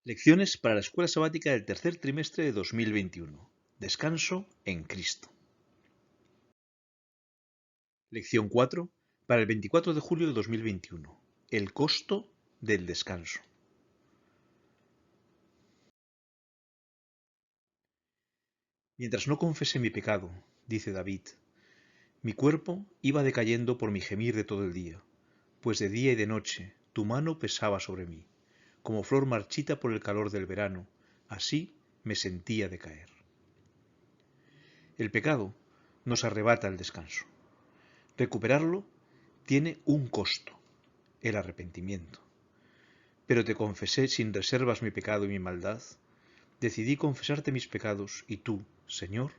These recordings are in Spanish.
Lecciones para la escuela sabática del tercer trimestre de 2021. Descanso en Cristo. Lección 4 para el 24 de julio de 2021. El costo del descanso. Mientras no confesé mi pecado, dice David, mi cuerpo iba decayendo por mi gemir de todo el día, pues de día y de noche tu mano pesaba sobre mí, como flor marchita por el calor del verano, así me sentía decaer. El pecado nos arrebata el descanso. Recuperarlo tiene un costo, el arrepentimiento. Pero te confesé sin reservas mi pecado y mi maldad. Decidí confesarte mis pecados y tú, Señor,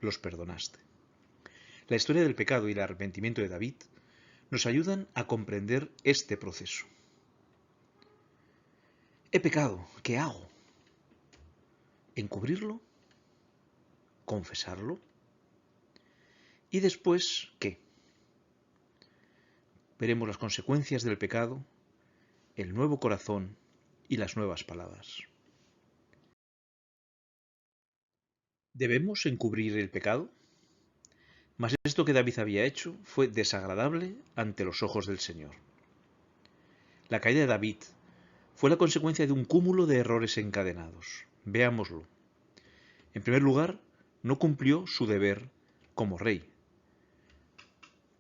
los perdonaste. La historia del pecado y el arrepentimiento de David nos ayudan a comprender este proceso. He pecado, ¿qué hago? ¿Encubrirlo? ¿Confesarlo? ¿Y después qué? Veremos las consecuencias del pecado, el nuevo corazón y las nuevas palabras. ¿Debemos encubrir el pecado? Mas esto que David había hecho fue desagradable ante los ojos del Señor. La caída de David fue la consecuencia de un cúmulo de errores encadenados. Veámoslo. En primer lugar, no cumplió su deber como rey.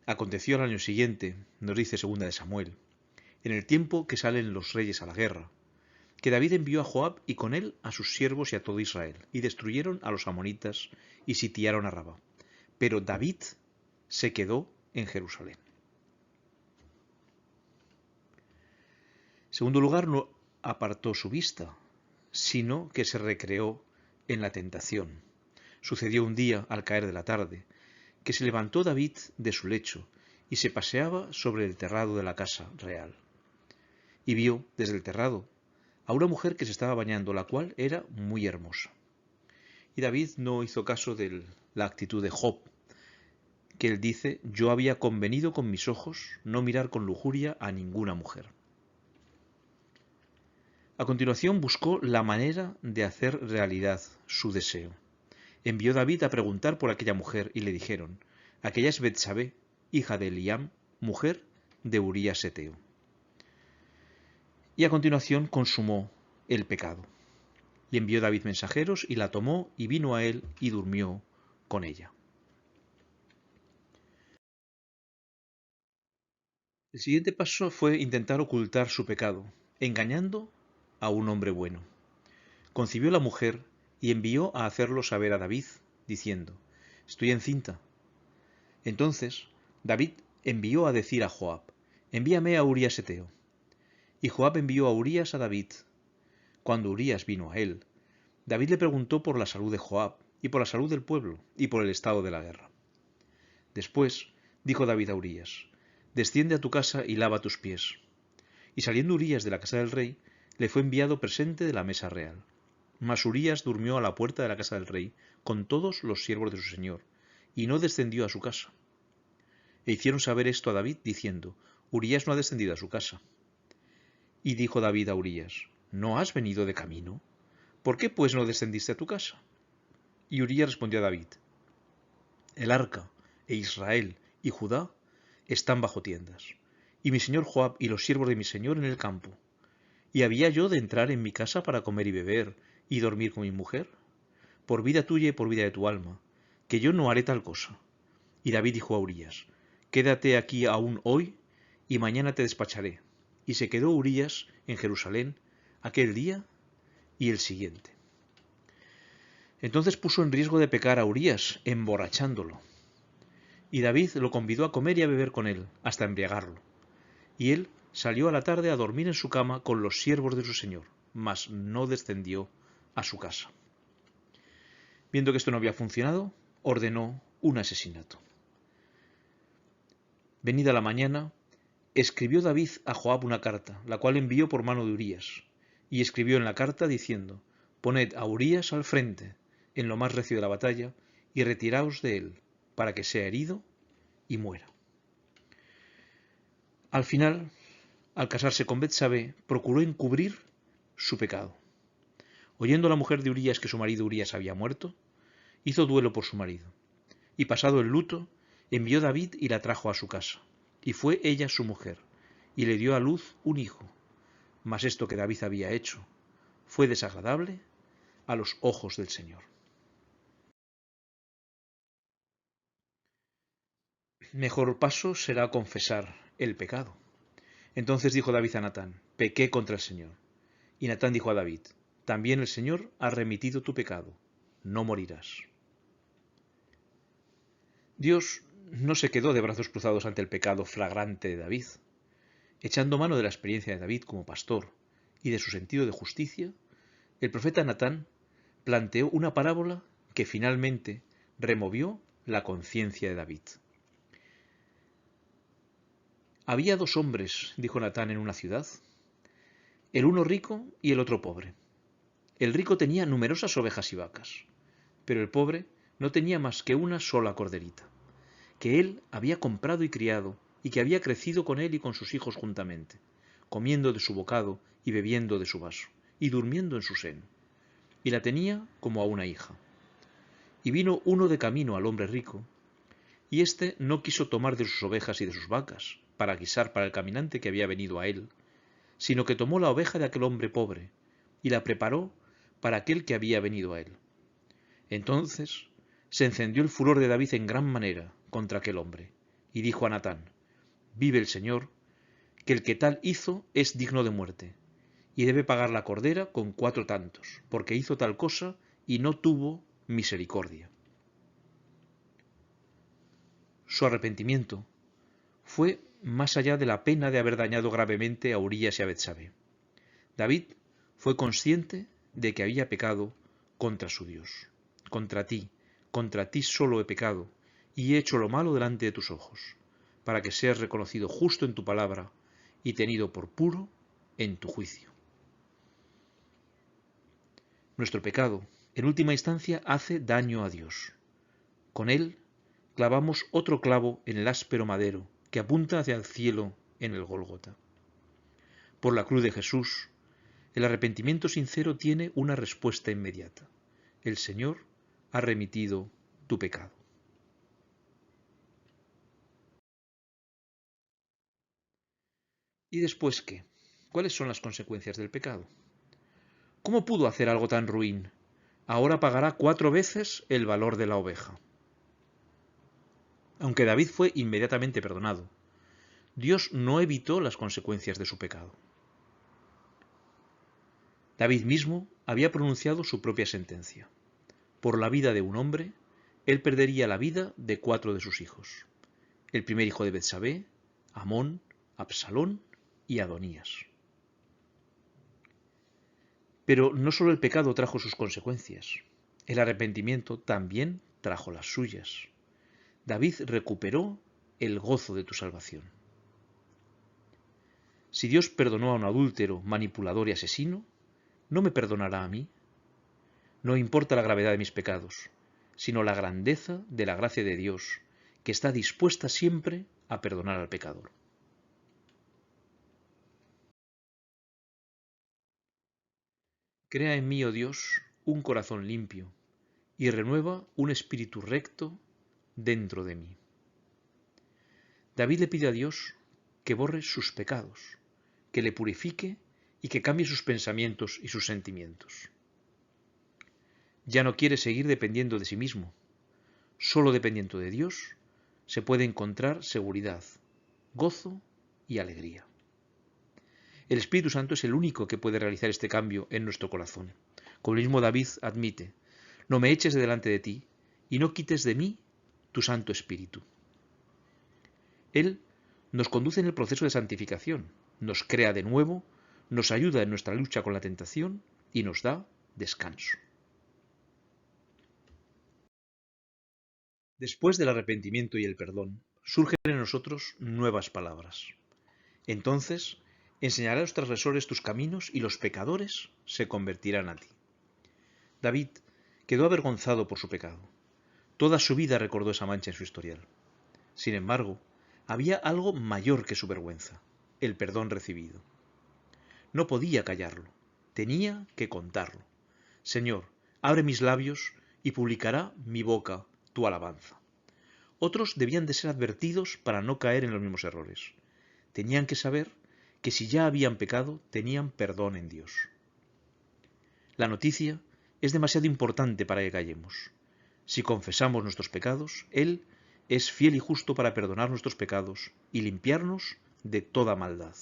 Aconteció al año siguiente, nos dice 2 de Samuel, en el tiempo que salen los reyes a la guerra, que David envió a Joab y con él a sus siervos y a todo Israel, y destruyeron a los amonitas y sitiaron a Rabá. Pero David se quedó en Jerusalén. En segundo lugar, no apartó su vista, sino que se recreó en la tentación. Sucedió un día, al caer de la tarde, que se levantó David de su lecho y se paseaba sobre el terrado de la casa real. Y vio desde el terrado a una mujer que se estaba bañando, la cual era muy hermosa. Y David no hizo caso de la actitud de Job, que él dice: yo había convenido con mis ojos no mirar con lujuria a ninguna mujer. A continuación buscó la manera de hacer realidad su deseo. Envió David a preguntar por aquella mujer y le dijeron: aquella es Betsabé, hija de Eliam, mujer de Urías Eteo. Y a continuación consumó el pecado. Y envió David mensajeros y la tomó y vino a él y durmió con ella. El siguiente paso fue intentar ocultar su pecado, engañando a un hombre bueno. Concibió la mujer y envió a hacerlo saber a David, diciendo: estoy encinta. Entonces David envió a decir a Joab: envíame a Urías Eteo. Y Joab envió a Urías a David. Cuando Urías vino a él, David le preguntó por la salud de Joab, y por la salud del pueblo, y por el estado de la guerra. Después dijo David a Urías: desciende a tu casa y lava tus pies. Y saliendo Urías de la casa del rey, le fue enviado presente de la mesa real. Mas Urías durmió a la puerta de la casa del rey, con todos los siervos de su señor, y no descendió a su casa. E hicieron saber esto a David, diciendo: Urías no ha descendido a su casa. Y dijo David a Urías: ¿no has venido de camino? ¿Por qué pues no descendiste a tu casa? Y Urías respondió a David: el arca, e Israel y Judá están bajo tiendas, y mi señor Joab y los siervos de mi señor en el campo. ¿Y había yo de entrar en mi casa para comer y beber, y dormir con mi mujer? Por vida tuya y por vida de tu alma, que yo no haré tal cosa. Y David dijo a Urías: quédate aquí aún hoy, y mañana te despacharé. Y se quedó Urías en Jerusalén aquel día y el siguiente. Entonces puso en riesgo de pecar a Urías, emborrachándolo. Y David lo convidó a comer y a beber con él, hasta embriagarlo. Y él salió a la tarde a dormir en su cama con los siervos de su señor, mas no descendió a su casa. Viendo que esto no había funcionado, ordenó un asesinato. Venida la mañana, escribió David a Joab una carta, la cual envió por mano de Urías. Y escribió en la carta diciendo: poned a Urías al frente, en lo más recio de la batalla, y retiraos de él, para que sea herido y muera. Al final, al casarse con Betsabé, procuró encubrir su pecado. Oyendo la mujer de Urías que su marido Urías había muerto, hizo duelo por su marido. Y pasado el luto, envió David y la trajo a su casa. Y fue ella su mujer, y le dio a luz un hijo. Mas esto que David había hecho fue desagradable a los ojos del Señor. Mejor paso será confesar el pecado. Entonces dijo David a Natán: pequé contra el Señor. Y Natán dijo a David: también el Señor ha remitido tu pecado, no morirás. Dios no se quedó de brazos cruzados ante el pecado flagrante de David. Echando mano de la experiencia de David como pastor y de su sentido de justicia, el profeta Natán planteó una parábola que finalmente removió la conciencia de David. Había dos hombres, dijo Natán, en una ciudad, el uno rico y el otro pobre. El rico tenía numerosas ovejas y vacas, pero el pobre no tenía más que una sola corderita, que él había comprado y criado, y que había crecido con él y con sus hijos juntamente, comiendo de su bocado y bebiendo de su vaso, y durmiendo en su seno, y la tenía como a una hija. Y vino uno de camino al hombre rico, y éste no quiso tomar de sus ovejas y de sus vacas, para guisar para el caminante que había venido a él, sino que tomó la oveja de aquel hombre pobre, y la preparó para aquel que había venido a él. Entonces se encendió el furor de David en gran manera contra aquel hombre, y dijo a Natán: vive el Señor, que el que tal hizo es digno de muerte, y debe pagar la cordera con 4 tantos, porque hizo tal cosa y no tuvo misericordia. Su arrepentimiento fue más allá de la pena de haber dañado gravemente a Urías y a Betsabé. David fue consciente de que había pecado contra su Dios. Contra ti solo he pecado, y he hecho lo malo delante de tus ojos, para que seas reconocido justo en tu palabra y tenido por puro en tu juicio. Nuestro pecado, en última instancia, hace daño a Dios. Con él clavamos otro clavo en el áspero madero que apunta hacia el cielo en el Gólgota. Por la cruz de Jesús, el arrepentimiento sincero tiene una respuesta inmediata. El Señor ha remitido tu pecado. ¿Y después qué? ¿Cuáles son las consecuencias del pecado? ¿Cómo pudo hacer algo tan ruin? Ahora pagará 4 veces el valor de la oveja. Aunque David fue inmediatamente perdonado, Dios no evitó las consecuencias de su pecado. David mismo había pronunciado su propia sentencia. Por la vida de un hombre, él perdería la vida de 4 de sus hijos. El primer hijo de Betsabé, Amón, Absalón y Adonías. Pero no solo el pecado trajo sus consecuencias, el arrepentimiento también trajo las suyas. David recuperó el gozo de tu salvación. Si Dios perdonó a un adúltero, manipulador y asesino, ¿no me perdonará a mí? No importa la gravedad de mis pecados, sino la grandeza de la gracia de Dios, que está dispuesta siempre a perdonar al pecador. Crea en mí, oh Dios, un corazón limpio, y renueva un espíritu recto dentro de mí. David le pide a Dios que borre sus pecados, que le purifique y que cambie sus pensamientos y sus sentimientos. Ya no quiere seguir dependiendo de sí mismo. Solo dependiendo de Dios se puede encontrar seguridad, gozo y alegría. El Espíritu Santo es el único que puede realizar este cambio en nuestro corazón. Como el mismo David admite: no me eches de delante de ti y no quites de mí tu Santo Espíritu. Él nos conduce en el proceso de santificación, nos crea de nuevo, nos ayuda en nuestra lucha con la tentación y nos da descanso. Después del arrepentimiento y el perdón, surgen en nosotros nuevas palabras. Entonces enseñará a los transgresores tus caminos y los pecadores se convertirán a ti. David quedó avergonzado por su pecado. Toda su vida recordó esa mancha en su historial. Sin embargo, había algo mayor que su vergüenza: el perdón recibido. No podía callarlo, tenía que contarlo. Señor, abre mis labios y publicará mi boca tu alabanza. Otros debían de ser advertidos para no caer en los mismos errores. Tenían que saber que si ya habían pecado, tenían perdón en Dios. La noticia es demasiado importante para que callemos. Si confesamos nuestros pecados, Él es fiel y justo para perdonar nuestros pecados y limpiarnos de toda maldad.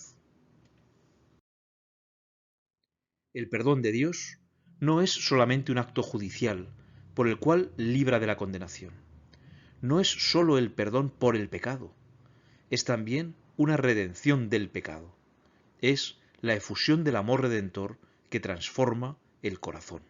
El perdón de Dios no es solamente un acto judicial por el cual libra de la condenación. No es sólo el perdón por el pecado, es también una redención del pecado. Es la efusión del amor redentor que transforma el corazón.